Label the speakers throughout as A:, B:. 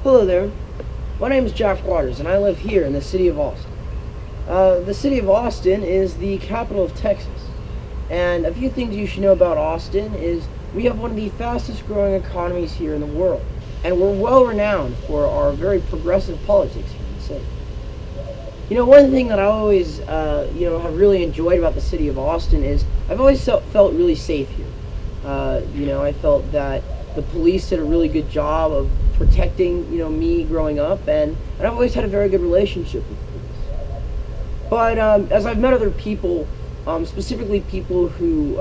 A: Hello there. My name is Jack Waters, and I live here in the city of Austin. The city of Austin is the capital of Texas. And a few things you should know about Austin is we have one of the fastest growing economies here in the world. And we're well renowned for our very progressive politics here in the city. You know, one thing that I always, have really enjoyed about the city of Austin is I've always felt really safe here. I felt that the police did a really good job of protecting, me growing up, and I've always had a very good relationship with police. But as I've met other people, specifically people who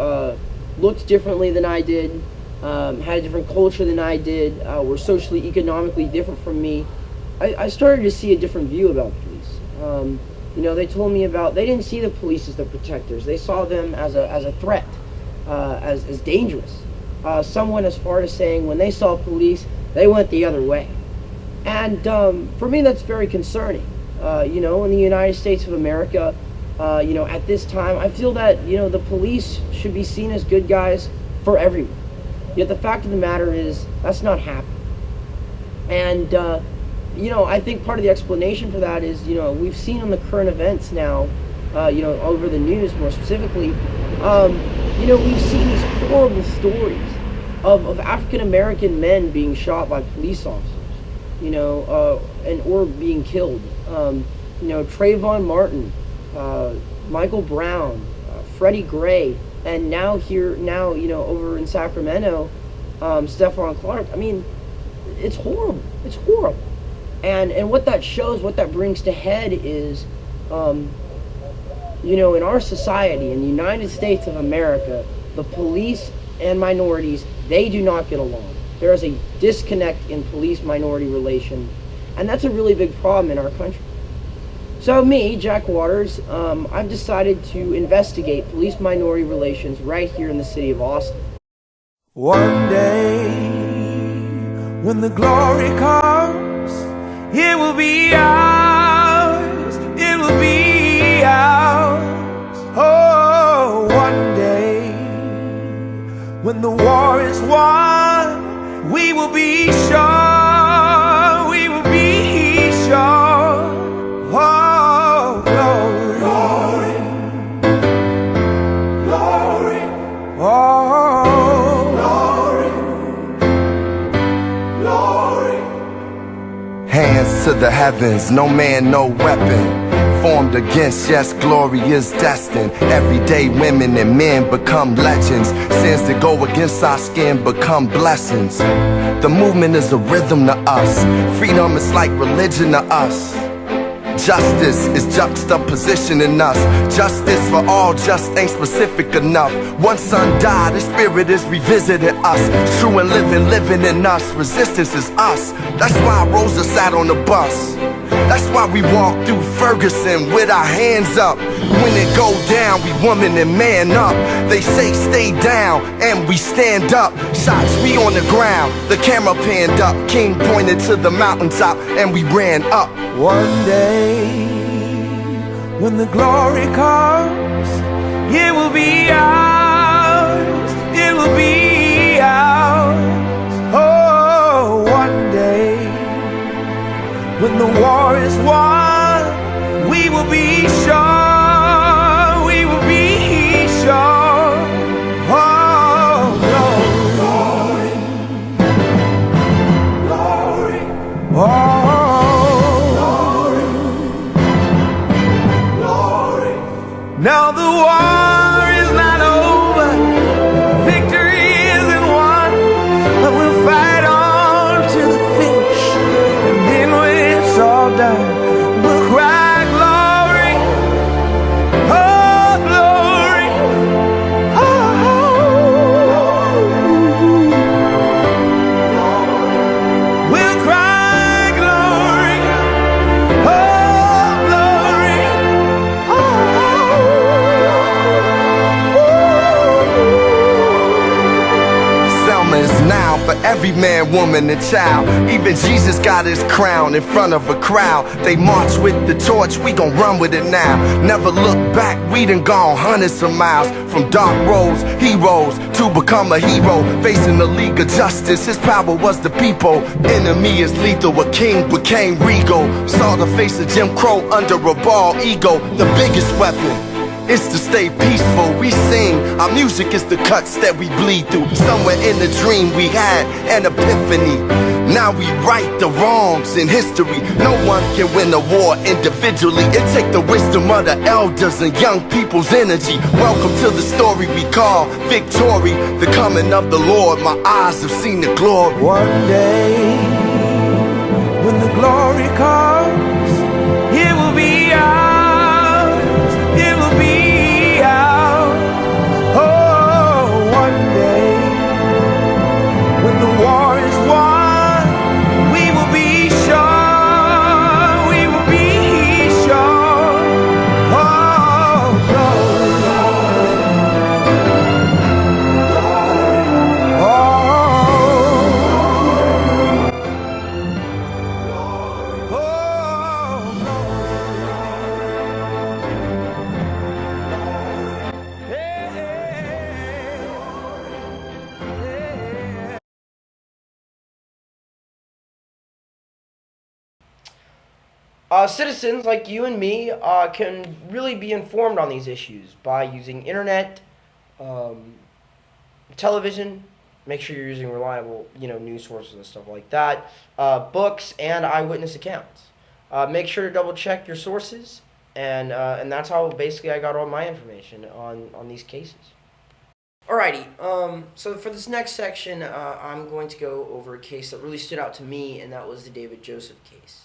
A: looked differently than I did, had a different culture than I did, were socially, economically different from me, I started to see a different view about police. They told me they didn't see the police as the protectors. They saw them as a threat, as dangerous. Some went as far as saying when they saw police, they went the other way. And for me, that's very concerning. In the United States of America, at this time, I feel that, the police should be seen as good guys for everyone. Yet the fact of the matter is, that's not happening. And, I think part of the explanation for that is, we've seen on the current events now, over the news more specifically, we've seen these horrible stories of African American men being shot by police officers, or being killed. Trayvon Martin, Michael Brown, Freddie Gray, and now over in Sacramento, Stephon Clark. I mean, it's horrible. It's horrible. And what that shows, what that brings to head is, in our society, in the United States of America, the police and minorities, they do not get along. There is a disconnect in police-minority relations, and that's a really big problem in our country. So me, Jack Waters, I've decided to investigate police-minority relations right here in the city of Austin.
B: One day, when the glory comes, it will be ours, it will be ours. Oh, one day, when the war is won, we will be sure, we will be sure. Oh, glory, glory, glory, oh, glory, glory.
C: Hands to the heavens, no man, no weapon formed against, yes, glory is destined. Everyday women and men become legends. Sins that go against our skin become blessings. The movement is a rhythm to us. Freedom is like religion to us. Justice is juxtaposition in us. Justice for all just ain't specific enough. One son died, his spirit is revisiting us. True and living in us. Resistance is us. That's why Rosa sat on the bus. That's why we walk through Ferguson with our hands up. When it go down, we woman and man up. They say stay down, and we stand up. Shots, we on the ground, the camera panned up. King pointed to the mountaintop, and we ran up.
B: One day, when the glory comes, it will be ours, it will be ours. Oh, one day, when the war is won, we will be sure, we will be sure. Oh, glory, glory, glory. Oh. Now the war is not over, victory isn't won, but we'll fight on to the finish, and then when it's all done, we'll cry glory, oh glory, oh, we'll cry glory, oh glory, oh.
C: Every man, woman, and child. Even Jesus got his crown in front of a crowd. They march with the torch, we gon' run with it now. Never look back, we done gone hundreds of miles. From dark roads, heroes, to become a hero. Facing the League of Justice, his power was the people. Enemy is lethal, a king became regal. Saw the face of Jim Crow under a bald ego. The biggest weapon is to stay peaceful. We sing, our music is the cuts that we bleed through. Somewhere in the dream we had an epiphany. Now we right the wrongs in history. No one can win a war individually. It take the wisdom of the elders and young people's energy. Welcome to the story we call victory. The coming of the Lord, my eyes have seen the glory.
B: One day, when the glory comes, it will be ours, it will be ours. Oh, one day, when the war is won, we will be sure, we will be sure. Oh, glory,
A: Citizens like you and me can really be informed on these issues by using internet, television. Make sure you're using reliable, news sources and stuff like that. Books and eyewitness accounts. Make sure to double check your sources, and that's how basically I got all my information on these cases. Alrighty, so for this next section, I'm going to go over a case that really stood out to me, and that was the David Joseph case.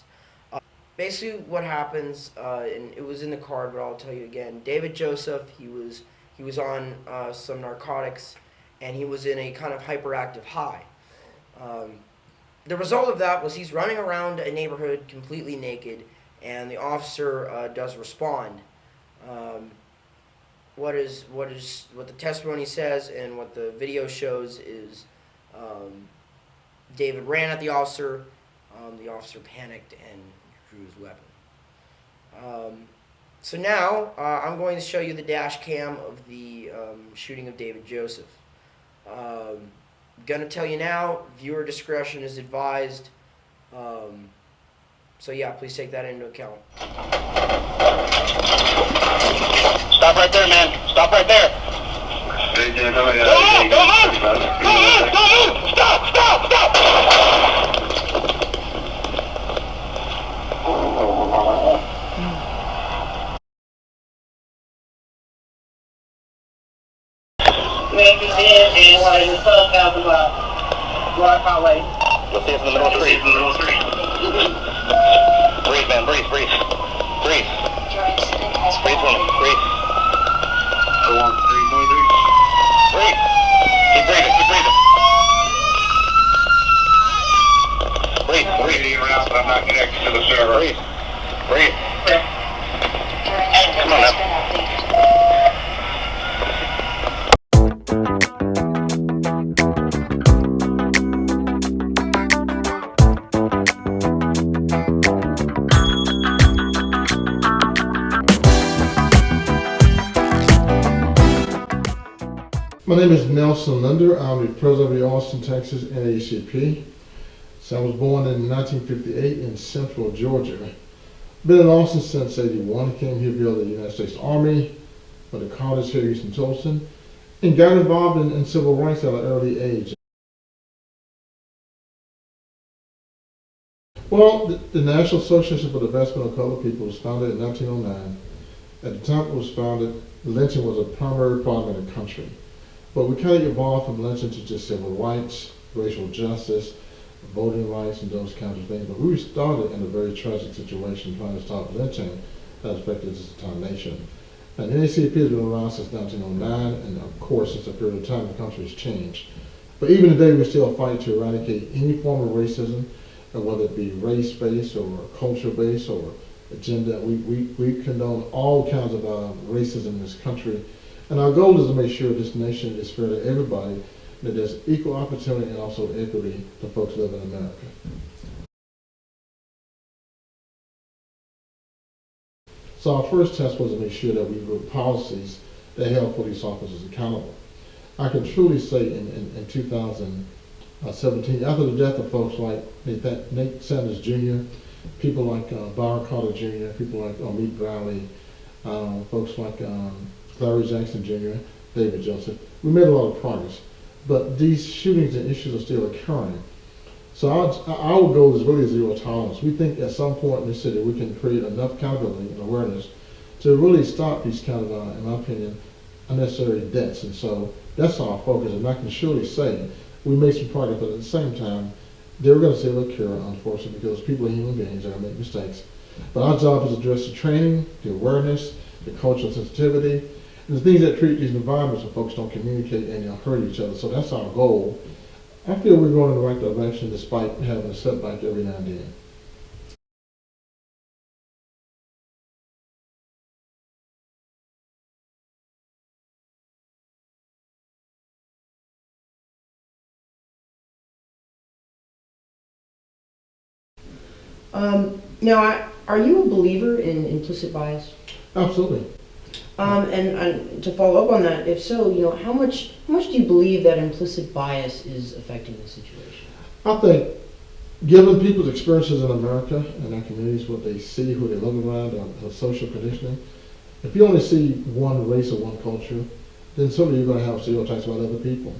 A: Basically, what happens, and it was in the card, but I'll tell you again. David Joseph, he was on some narcotics, and he was in a kind of hyperactive high. The result of that was he's running around a neighborhood completely naked, and the officer does respond. What the testimony says and what the video shows is David ran at the officer. The officer panicked and drew his weapon. So now I'm going to show you the dash cam of the shooting of David Joseph. Gonna tell you now, viewer discretion is advised. So yeah, please take that into account.
D: Stop right there, man. Stop right there. Don't move! Don't move! Don't move! Stop! Stop! Stop! Man, you did, and one of your sons down the Rock Highway. Let's see if in the middle of the street. Breathe, man. Breathe. Breathe. Breathe. Breathe for me. Breathe. Go on. Breathe. Breathe. Keep breathing. Keep breathing. Breathe. Breathe. Around, but I'm not connected to the server. Breathe. Breathe. Come on now.
E: My name is Nelson Linder. I'm the president of the Austin, Texas NAACP. So I was born in 1958 in Central Georgia. Been in Austin since '81. Came here via the United States Army, went to college here at Houston Tolson, and got involved in civil rights at an early age. Well, the National Association for the Advancement of Colored People was founded in 1909. At the time it was founded, lynching was a primary problem in the country. But we kind of evolved from lynching to just civil rights, racial justice, voting rights, and those kinds of things. But we started in a very tragic situation trying to stop lynching that affected this entire nation. And NAACP has been around since 1909, and of course, since a period of time, the country has changed. But even today, we still fight to eradicate any form of racism, whether it be race-based or culture-based or agenda. We condone all kinds of racism in this country. And our goal is to make sure this nation is fair to everybody, that there's equal opportunity and also equity to folks living in America. So our first test was to make sure that we wrote policies that held police officers accountable. I can truly say in 2017, after the death of folks like Nate Sanders Jr., people like Byron Carter Jr., people like Meade Bradley, folks like Larry Jackson Jr., David Joseph, we made a lot of progress. But these shootings and issues are still occurring. So our goal is really zero tolerance. We think at some point in the city we can create enough accountability and awareness to really stop these kind of, in my opinion, unnecessary deaths. And so that's our focus. And I can surely say we made some progress, but at the same time, they're going to still occur, unfortunately, because people are human beings and make mistakes. But our job is to address the training, the awareness, the cultural sensitivity, and the things that treat these environments where folks don't communicate and they'll hurt each other. So that's our goal. I feel we're going in the right direction despite having a setback every now and then.
A: Now, are you a believer in implicit bias?
E: Absolutely.
A: And to follow up on that, if so, how much do you believe that implicit bias is affecting the situation?
E: I think, given people's experiences in America and their communities, what they see, who they live around, their social conditioning, if you only see one race or one culture, then certainly you're going to have stereotypes about other people.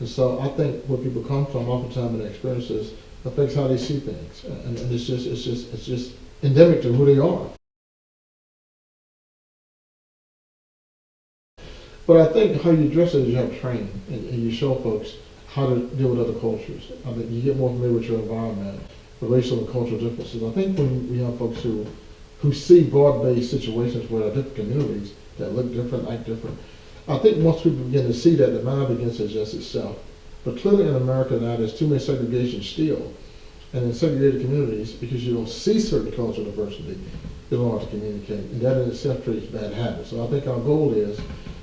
E: And so I think where people come from, oftentimes in their experiences, affects how they see things, and it's just endemic to who they are. But I think how you address it is you have training, and you show folks how to deal with other cultures. I mean, you get more familiar with your environment, the racial and cultural differences. I think when we have folks who see broad-based situations where there are different communities that look different, act different, I think once people begin to see that, the mind begins to adjust itself. But clearly in America now, there's too much segregation still. And in segregated communities, because you don't see certain cultural diversity, you don't know how to communicate. And that in itself creates bad habits. So I think our goal is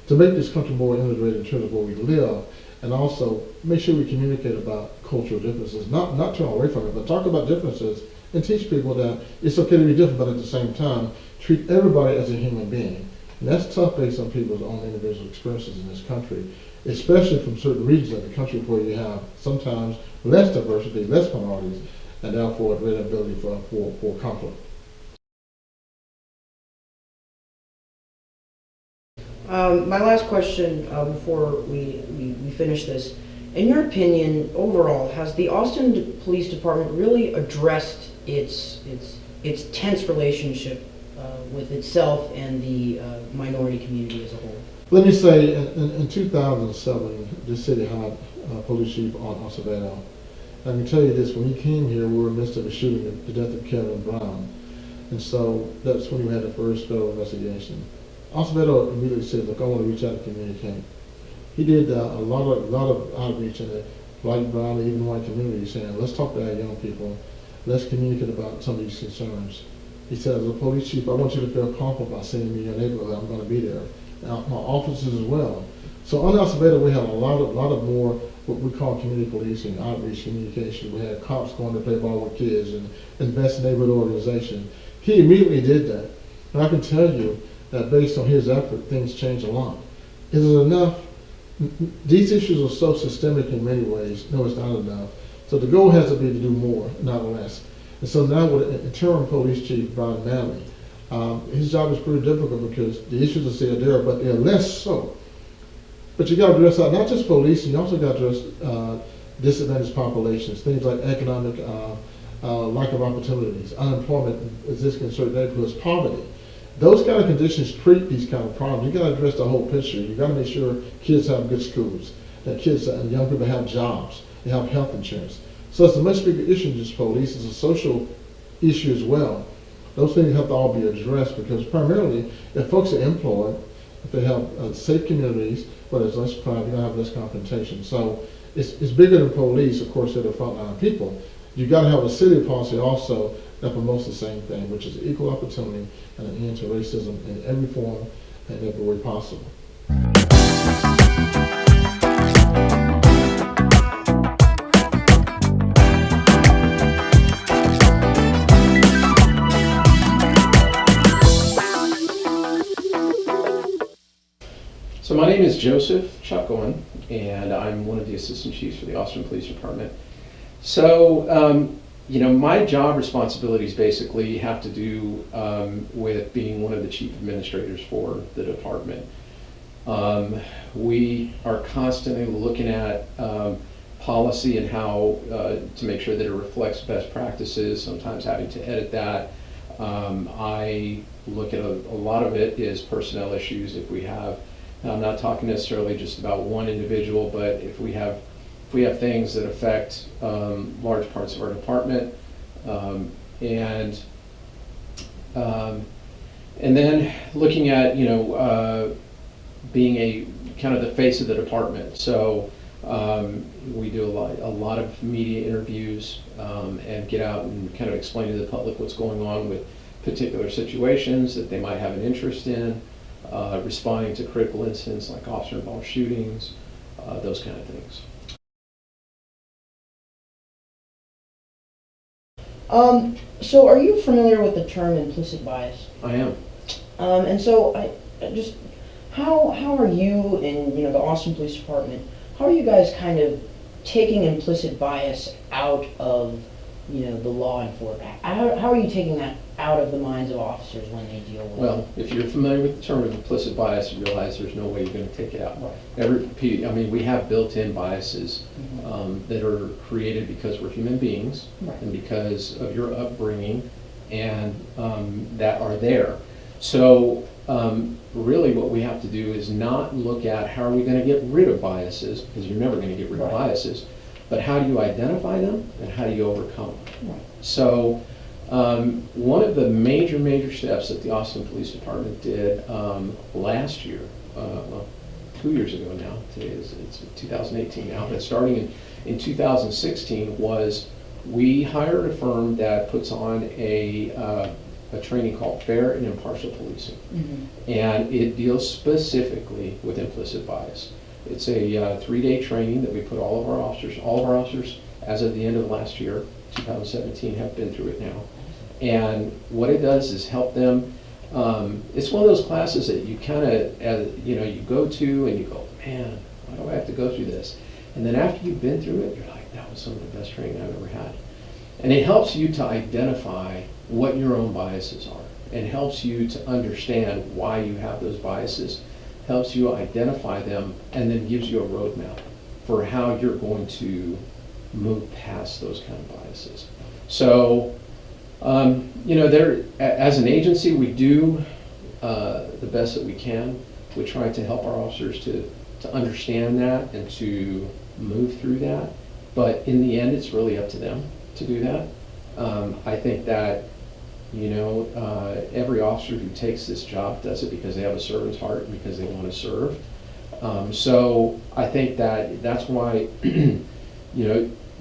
E: to make this country more integrated in terms of where we live, and also make sure we communicate about cultural differences. Not turn away from it, but talk about differences and teach people that it's okay to be different, but at the same time, treat everybody as a human being. And that's tough based on people's own individual experiences in this country, especially from certain regions of the country where you have sometimes less diversity, less minorities, and therefore a greater ability for conflict.
A: My last question before we finish this. In your opinion, overall, has the Austin Police Department really addressed its tense relationship with itself and the minority community as a whole?
E: Let me say, in 2007, this city hired Police Chief Art Acevedo. I can tell you this, when he came here, we were in the midst of a shooting, the death of Kevin Brown. And so that's when we had the first federal investigation. Acevedo immediately said, look, I want to reach out and communicate. He did a lot of outreach in the black, brown, and even white community, saying, let's talk to our young people. Let's communicate about some of these concerns. He said, as a police chief, I want you to feel comfortable about seeing me in your neighborhood. I'm going to be there. Now, my officers as well. So under Acevedo, we had a lot of more what we call community policing, outreach, communication. We had cops going to play ball with kids and invest in neighborhood organization. He immediately did that. And I can tell you that based on his effort, things changed a lot. Is it enough? These issues are so systemic in many ways. No, it's not enough. So the goal has to be to do more, not less. And so now with interim police chief, Brian Manley, his job is pretty difficult because the issues are still there, but they're less so. But you got to address not just policing, you also got to address disadvantaged populations, things like economic lack of opportunities, unemployment existing in certain neighborhoods, poverty. Those kind of conditions create these kind of problems. You got to address the whole picture. You got to make sure kids have good schools, that kids and young people have jobs, they have health insurance. So it's a much bigger issue than just police. It's a social issue as well. Those things have to all be addressed because primarily, if folks are employed, if they have safe communities, where there's less crime, you're going to have less confrontation. So it's bigger than police, of course, they're the frontline people. You got to have a city policy also that promotes the same thing, which is equal opportunity and an end to racism in every form and every way possible.
F: So my name is Joseph Chuckowen, and I'm one of the assistant chiefs for the Austin Police Department. So, my job responsibilities basically have to do with being one of the chief administrators for the department. We are constantly looking at policy and how to make sure that it reflects best practices, sometimes having to edit that. I look at a lot of it is personnel issues. If we have, I'm not talking necessarily just about one individual, but if we have things that affect large parts of our department, and then looking at being a kind of the face of the department. So we do a lot of media interviews and get out and kind of explain to the public what's going on with particular situations that they might have an interest in, responding to critical incidents like officer-involved shootings, those kind of things.
A: So are you familiar with the term implicit bias?
F: I am.
A: And so how are you in the Austin Police Department, how are you guys kind of taking implicit bias out of the law enforcement? How are you taking that out of the minds of officers when they deal with it?
F: Well, if you're familiar with the term of implicit bias, you realize there's no way you're going to take it out.
A: Right.
F: We have built-in biases that are created because we're human beings,
A: Right.
F: and because of your upbringing, and that are there. So really what we have to do is not look at how are we going to get rid of biases, because you're never going to get rid of
A: Right.
F: biases, but how do you identify them and how do you overcome them?
A: Right.
F: So one of the major steps that the Austin Police Department did last year, 2 years ago now, it's 2018 now, but starting in 2016, was we hired a firm that puts on a training called Fair and Impartial Policing.
A: Mm-hmm.
F: And it deals specifically with implicit bias. It's a 3-day training that we put all of our officers, as of the end of last year, 2017, have been through it now. And what it does is help them. It's one of those classes that you kind of, you go to and you go, man, why do I have to go through this? And then after you've been through it, you're like, that was some of the best training I've ever had. And it helps you to identify what your own biases are, and helps you to understand why you have those biases, helps you identify them, and then gives you a roadmap for how you're going to move past those kind of biases. So, as an agency, we do the best that we can. We try to help our officers to understand that and to move through that. But in the end, it's really up to them to do that. I think that, every officer who takes this job does it because they have a servant's heart and because they want to serve. So I think that that's why,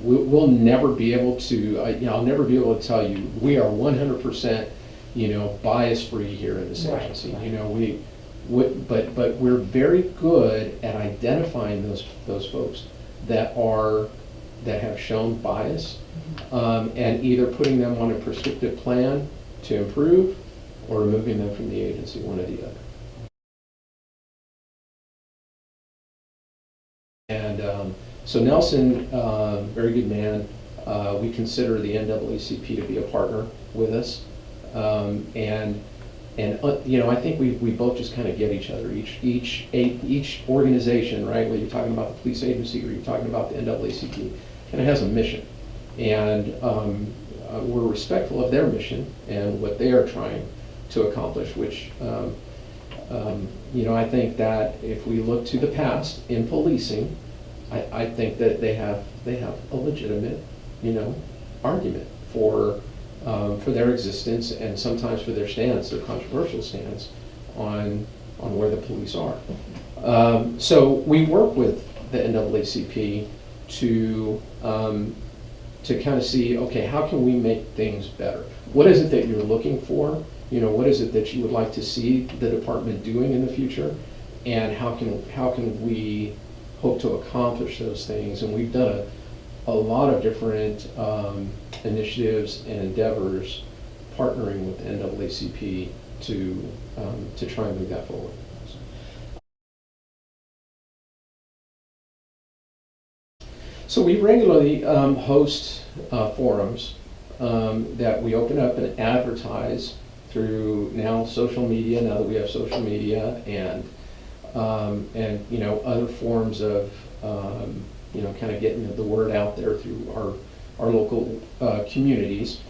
F: we'll never be able to, I'll never be able to tell you we are 100%, bias-free here in this agency.
A: Right.
F: But we're very good at identifying those folks that have shown bias, and either putting them on a prescriptive plan to improve or removing them from the agency, one or the other. And so Nelson, very good man. We consider the NAACP to be a partner with us, and I think we both just kind of get each other. Each organization, right? Whether you're talking about the police agency or you're talking about the NAACP, kind of has a mission, and we're respectful of their mission and what they are trying to accomplish. Which, I think that if we look to the past in policing, I think that they have a legitimate, argument for their existence, and sometimes for their stance, their controversial stance on where the police are. So we work with the NAACP to kind of see, okay, how can we make things better? What is it that you're looking for? What is it that you would like to see the department doing in the future? And how can we hope to accomplish those things? And we've done a lot of different initiatives and endeavors partnering with the NAACP to try and move that forward. So we regularly host forums that we open up and advertise through now social media. Now that we have social media and other forms of kind of getting the word out there through our local communities,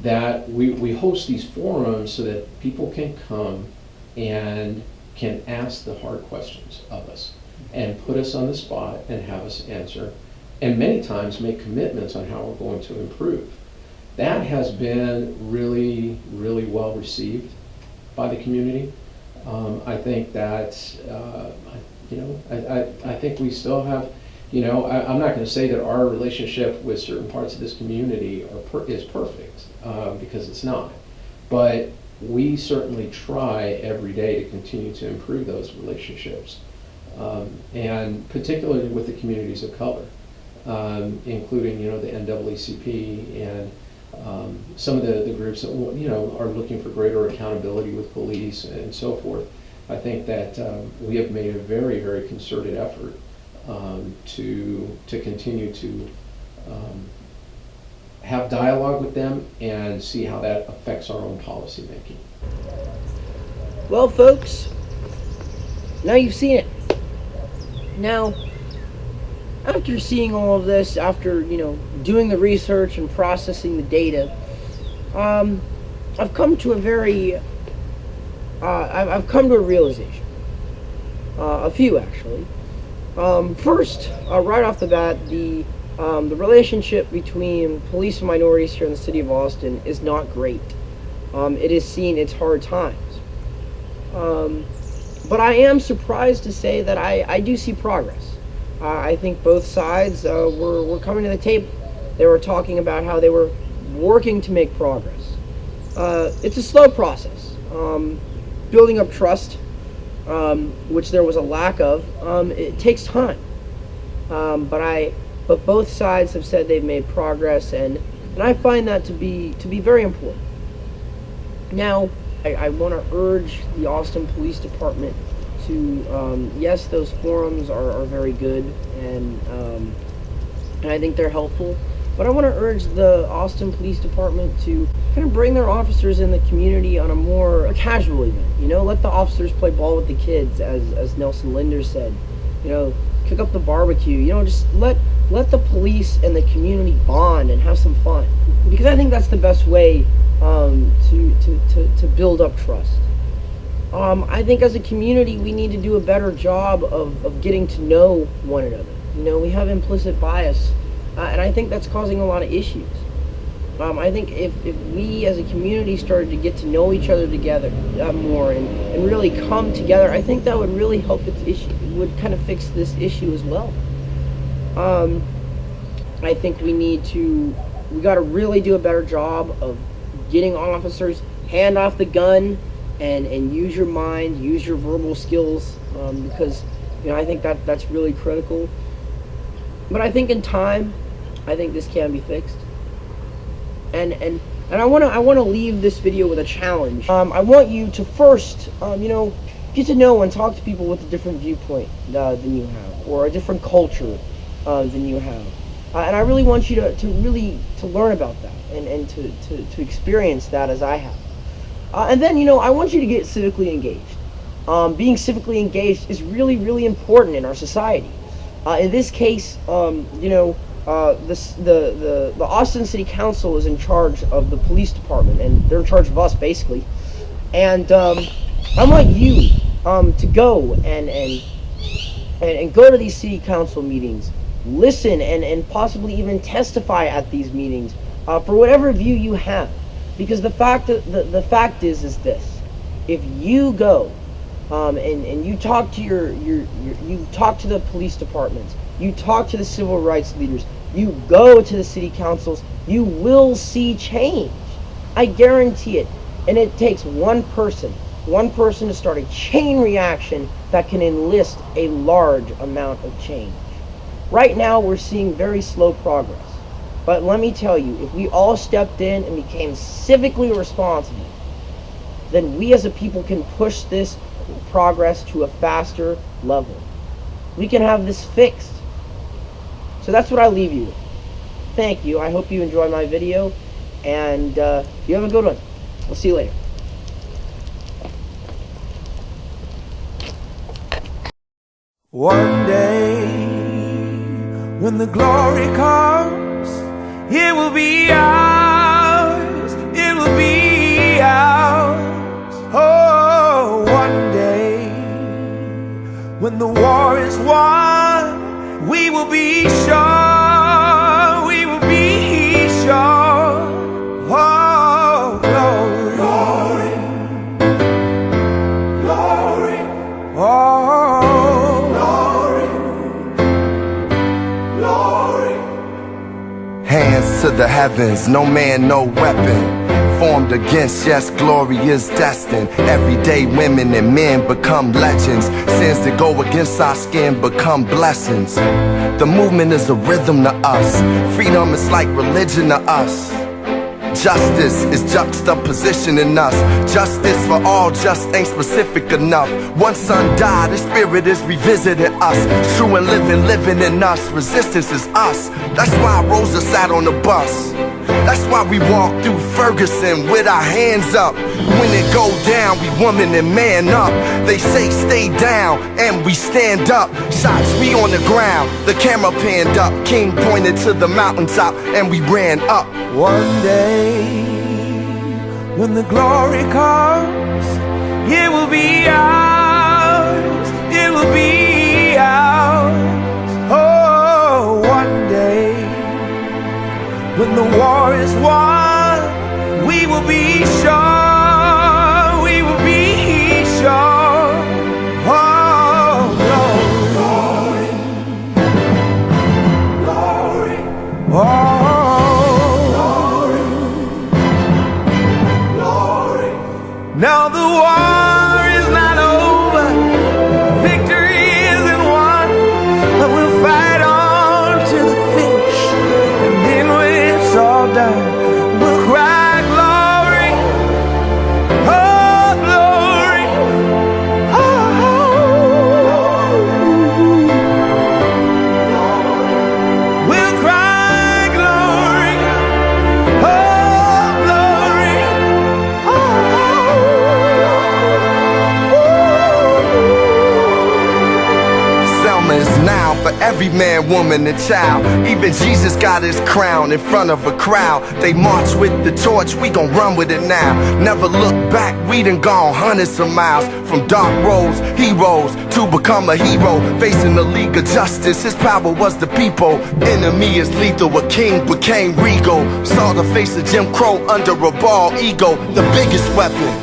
F: that we host these forums so that people can come and can ask the hard questions of us and put us on the spot and have us answer, and many times make commitments on how we're going to improve. That has been really, really well received by the community. I think that, I think we still have, I'm not going to say that our relationship with certain parts of this community is perfect, because it's not. But we certainly try every day to continue to improve those relationships, and particularly with the communities of color, including, the NAACP and some of the groups that are looking for greater accountability with police and so forth. I think that we have made a very, very concerted effort to continue to have dialogue with them and see how that affects our own policy making.
A: Well, folks, now you've seen it. Now, after seeing all of this, after doing the research and processing the data, I've come to I've come to a realization. A few, actually. First, right off the bat, the relationship between police and minorities here in the city of Austin is not great. It has seen its hard times. But I am surprised to say that I do see progress. I think both sides were coming to the table. They were talking about how they were working to make progress. It's a slow process. Building up trust, which there was a lack of, it takes time. But both sides have said they've made progress, and I find that to be very important. Now, I want to urge the Austin Police Department to, yes, those forums are very good, and I think they're helpful, but I want to urge the Austin Police Department to kind of bring their officers in the community on a more casual event. Let the officers play ball with the kids, as Nelson Linder said. Cook up the barbecue. Just let the police and the community bond and have some fun, because I think that's the best way to build up trust. I think as a community we need to do a better job of getting to know one another. We have implicit bias, and I think that's causing a lot of issues. I think if we as a community started to get to know each other together more and really come together, I think that would really help its issue. It would kind of fix this issue as well. I think we got to really do a better job of getting officers, hand off the gun, and use your mind, use your verbal skills, because I think that's really critical. But I think in time, I think this can be fixed. And I want to leave this video with a challenge. I want you to first get to know and talk to people with a different viewpoint than you have, or a different culture than you have. And I really want you to learn about that and to experience that as I have. And then I want you to get civically engaged. Being civically engaged is really, really important in our society. In this case, the Austin City Council is in charge of the police department, and they're in charge of us basically. And I want you to go and go to these city council meetings, listen, and possibly even testify at these meetings for whatever view you have. Because the fact is this: if you go and you talk to you talk to the police departments, you talk to the civil rights leaders, you go to the city councils, you will see change. I guarantee it. And it takes one person to start a chain reaction that can enlist a large amount of change. Right now, we're seeing very slow progress. But let me tell you, if we all stepped in and became civically responsible, then we as a people can push this progress to a faster level. We can have this fixed. So that's what I leave you with. Thank you. I hope you enjoy my video, and you have a good one. We'll see you later.
B: One day, when the glory comes, it will be ours, it will be ours. Oh, one day, when the war is won, we will be sure, we will be sure. Oh, glory, glory, glory, oh.
C: Hands to the heavens, no man, no weapon formed against, yes, glory is destined. Everyday women and men become legends. Sins that go against our skin become blessings. The movement is a rhythm to us. Freedom is like religion to us. Justice is juxtaposition in us. Justice for all just ain't specific enough. One son died, his spirit is revisiting us. True and living in us. Resistance is us. That's why Rosa sat on the bus. That's why we walk through Ferguson with our hands up. When it go down, we woman and man up. They say stay down, and we stand up. Shots, we on the ground, the camera panned up. King pointed to the mountaintop, and we ran up.
B: One day, when the glory comes, it will be ours, it will be ours. Oh, one day, when the war is won, we will be sure, we will be sure. Oh, glory, glory, glory, oh.
G: Now the war is not over, victory isn't won, but we'll fight on to the finish, and then when it's all done, we'll cry glory, oh glory, oh, we'll cry glory, oh glory, oh.
C: Is now for every man, woman, and child. Even Jesus got his crown in front of a crowd. They march with the torch, we gon' run with it now. Never look back, we done gone hundreds of miles. From dark roads, heroes, to become a hero. Facing the League of Justice, his power was the people. Enemy is lethal, a king became regal. Saw the face of Jim Crow under a bald ego. The biggest weapon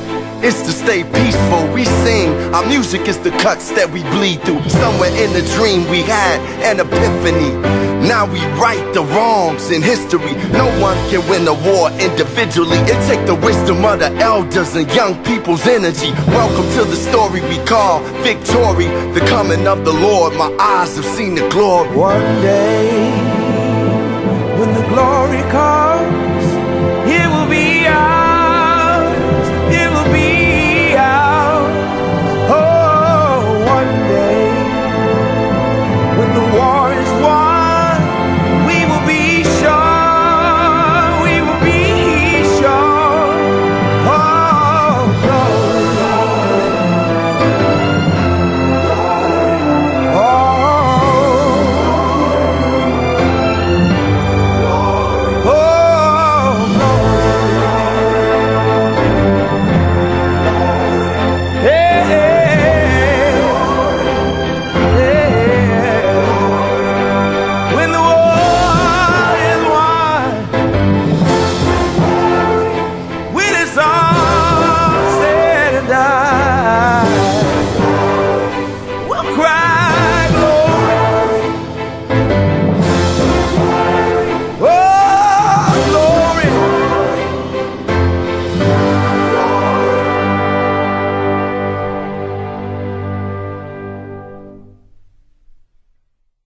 C: is to stay peaceful. We sing, our music is the cuts that we bleed through. Somewhere in the dream we had an epiphany. Now we right the wrongs in history. No one can win a war individually. It take the wisdom of the elders and young people's energy. Welcome to the story we call victory. The coming of the Lord, my eyes have seen the glory.
B: One day, when the glory comes,